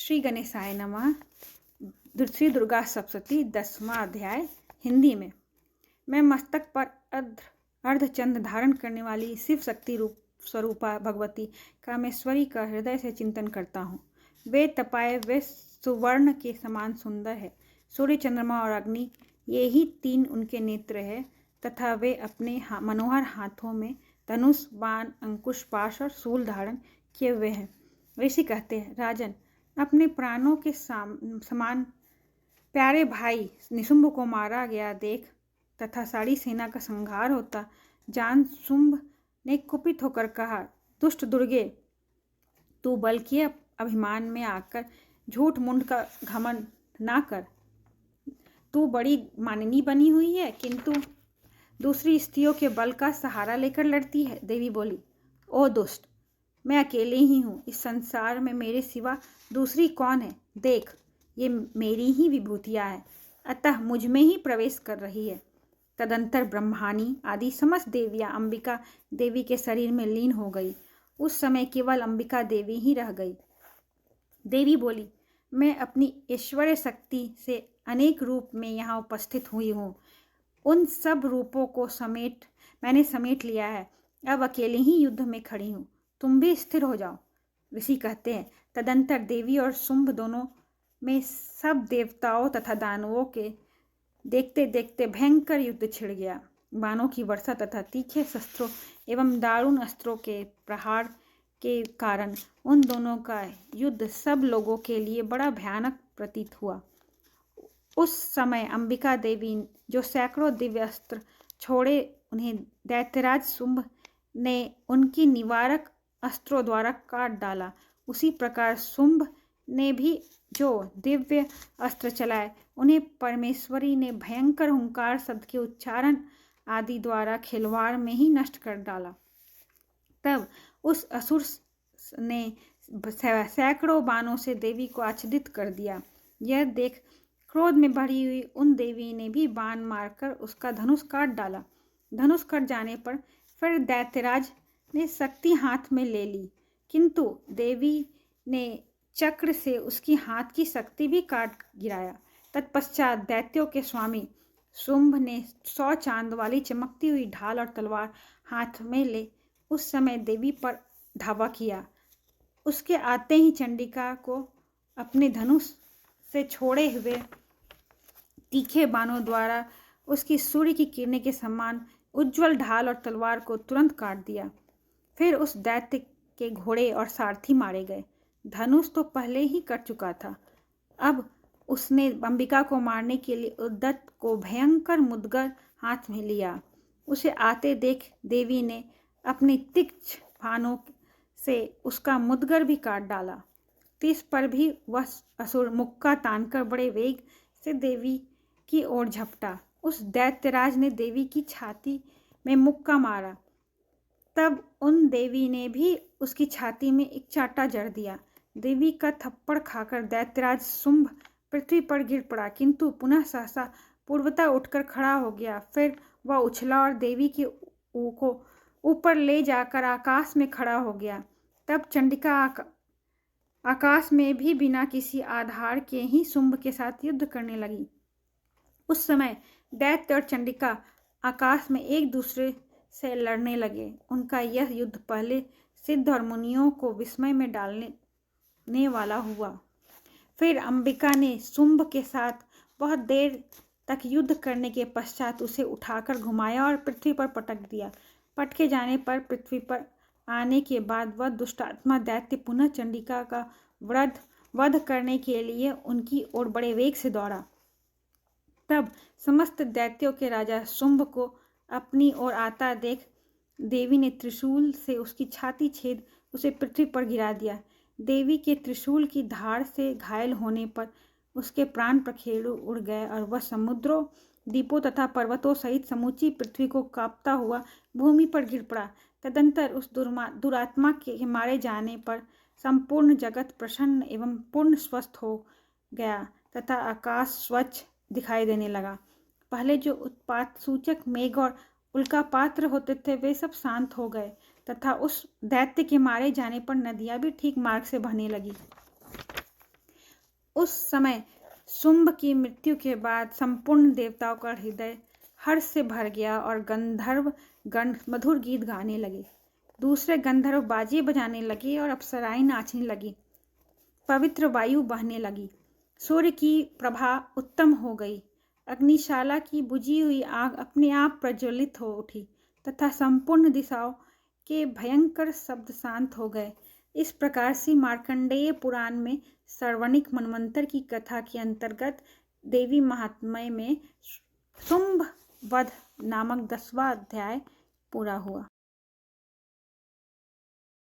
श्री गणेशाय नमः। श्री दुर्गा सप्तशती 10वां अध्याय हिंदी में। मैं मस्तक पर अर्धचंद्र धारण करने वाली शिव शक्ति रूप स्वरूपा भगवती कामेश्वरी का हृदय से चिंतन करता हूँ। वे तपाए वे सुवर्ण के समान सुंदर है। सूर्य, चंद्रमा और अग्नि, ये ही तीन उनके नेत्र है तथा वे अपने मनोहर हाथों में धनुष, बाण, अंकुश, पाश और शूल धारण किए हुए हैं। ऋषि कहते हैं, राजन, अपने प्राणों के समान प्यारे भाई निशुंभ को मारा गया देख तथा सारी सेना का संहार होता जान शुंभ ने कुपित होकर कहा, दुष्ट दुर्गे, तू बल के अभिमान में आकर झूठ मूठ का घमंड ना कर। तू बड़ी माननी बनी हुई है, किंतु दूसरी स्त्रियों के बल का सहारा लेकर लड़ती है। देवी बोली, ओ दुष्ट, मैं अकेले ही हूँ। इस संसार में मेरे सिवा दूसरी कौन है? देख, ये मेरी ही विभूतियाँ है, अतः मुझ में ही प्रवेश कर रही है। तदंतर ब्रह्मानी आदि समस्त देवियाँ अंबिका देवी के शरीर में लीन हो गई। उस समय केवल अंबिका देवी ही रह गई। देवी बोली, मैं अपनी ऐश्वर्य शक्ति से अनेक रूप में यहाँ उपस्थित हुई हूँ। उन सब रूपों को मैंने समेट लिया है। अब अकेले ही युद्ध में खड़ी हूँ। तुम भी स्थिर हो जाओ। ऋषि कहते हैं, तदंतर देवी और शुंभ दोनों में सब देवताओं तथा दानवों के देखते देखते भयंकर युद्ध छिड़ गया। बाणों की वर्षा तथा तीखे शस्त्रों एवं दारुण अस्त्रों के प्रहार के कारण उन दोनों का युद्ध सब लोगों के लिए बड़ा भयानक प्रतीत हुआ। उस समय अंबिका देवी, जो सैकड़ों दिव्य अस्त्र छोड़े, उन्हें दैत्यराज शुंभ ने उनकी निवारक अस्त्रों द्वारा काट डाला। उसी प्रकार शुंभ ने भी जो दिव्य अस्त्र चलाए, उन्हें परमेश्वरी ने भयंकर हुंकार शब्द के उच्चारण आदि द्वारा खिलवाड़ में ही नष्ट कर डाला। तब उस असुर ने सैकड़ों बाणों से देवी को आच्छादित कर दिया। यह देख क्रोध में भरी हुई उन देवी ने भी बाण मारकर उसका धनुष काट डाला। धनुष कट जाने पर फिर दैत्यराज ने शक्ति हाथ में ले ली, किंतु देवी ने चक्र से उसकी हाथ की शक्ति भी काट गिराया। तत्पश्चात दैत्यों के स्वामी शुंभ ने 100 चांद वाली चमकती हुई ढाल और तलवार हाथ में ले उस समय देवी पर धावा किया। उसके आते ही चंडिका को अपने धनुष से छोड़े हुए तीखे बाणों द्वारा उसकी सूर्य की किरणें के समान उज्ज्वल ढाल और तलवार को तुरंत काट दिया। फिर उस दैत्य के घोड़े और सारथी मारे गए। धनुष तो पहले ही कट चुका था। अब उसने अंबिका को मारने के लिए उद्दत को भयंकर मुदगर हाथ में लिया। उसे आते देख देवी ने अपनी तीक्ष्ण बाणों से उसका मुदगर भी काट डाला। तिस पर भी वह असुर मुक्का तानकर बड़े वेग से देवी की ओर झपटा। उस दैत्यराज ने देवी की छाती में मुक्का मारा। तब उन देवी ने भी उसकी छाती में एक चाटा जड़ दिया। देवी का थप्पड़ खाकर दैत्यराज शुंभ पृथ्वी पर गिर पड़ा, किंतु पुनः सहसा पूर्वता उठकर खड़ा हो गया। फिर वह उछला और देवी को ऊपर ले जाकर आकाश में खड़ा हो गया। तब चंडिका आकाश में भी बिना किसी आधार के ही शुंभ के साथ युद्ध करने लगी। उस समय दैत्य और चंडिका आकाश में एक दूसरे से लड़ने लगे। उनका यह युद्ध पहले सिद्ध और मुनियों को विस्मय में डालने वाला हुआ। फिर अंबिका ने शुंभ के साथ बहुत देर तक युद्ध करने के पश्चात उसे उठाकर घुमाया और पृथ्वी पर पटक दिया। पटके जाने पर पृथ्वी पर आने के बाद वह दुष्टात्मा दैत्य पुनः चंडिका का वध करने के लिए उनकी ओर बड़े वेग से दौड़ा। तब समस्त दैत्यों के राजा शुंभ को अपनी ओर आता देख देवी ने त्रिशूल से उसकी छाती छेद उसे पृथ्वी पर गिरा दिया। देवी के त्रिशूल की धार से घायल होने पर उसके प्राण पखेरु उड़ गए और वह समुद्रों, द्वीपों तथा पर्वतों सहित समूची पृथ्वी को कांपता हुआ भूमि पर गिर पड़ा। तदंतर उस दुरात्मा के मारे जाने पर संपूर्ण जगत प्रसन्न एवं पूर्ण स्वस्थ हो गया तथा आकाश स्वच्छ दिखाई देने लगा। पहले जो उत्पात सूचक मेघ और उल्कापात्र होते थे, वे सब शांत हो गए तथा उस दैत्य के मारे जाने पर नदियां भी ठीक मार्ग से बहने लगी। उस समय शुंभ की मृत्यु के बाद संपूर्ण देवताओं का हृदय हर्ष से भर गया और गंधर्व गण मधुर गीत गाने लगे। दूसरे गंधर्व बाजे बजाने लगे और अप्सराएं नाचने लगी। पवित्र वायु बहने लगी। सूर्य की प्रभा उत्तम हो गई। अग्निशाला की बुझी हुई आग अपने आप प्रज्वलित हो उठी तथा संपूर्ण दिशाओं के भयंकर शब्द शांत हो गए। इस प्रकार से मार्कंडेय पुराण में सर्वणिक मनवंतर की कथा के अंतर्गत देवी महात्म्य में शुंभ वध नामक 10वां अध्याय पूरा हुआ।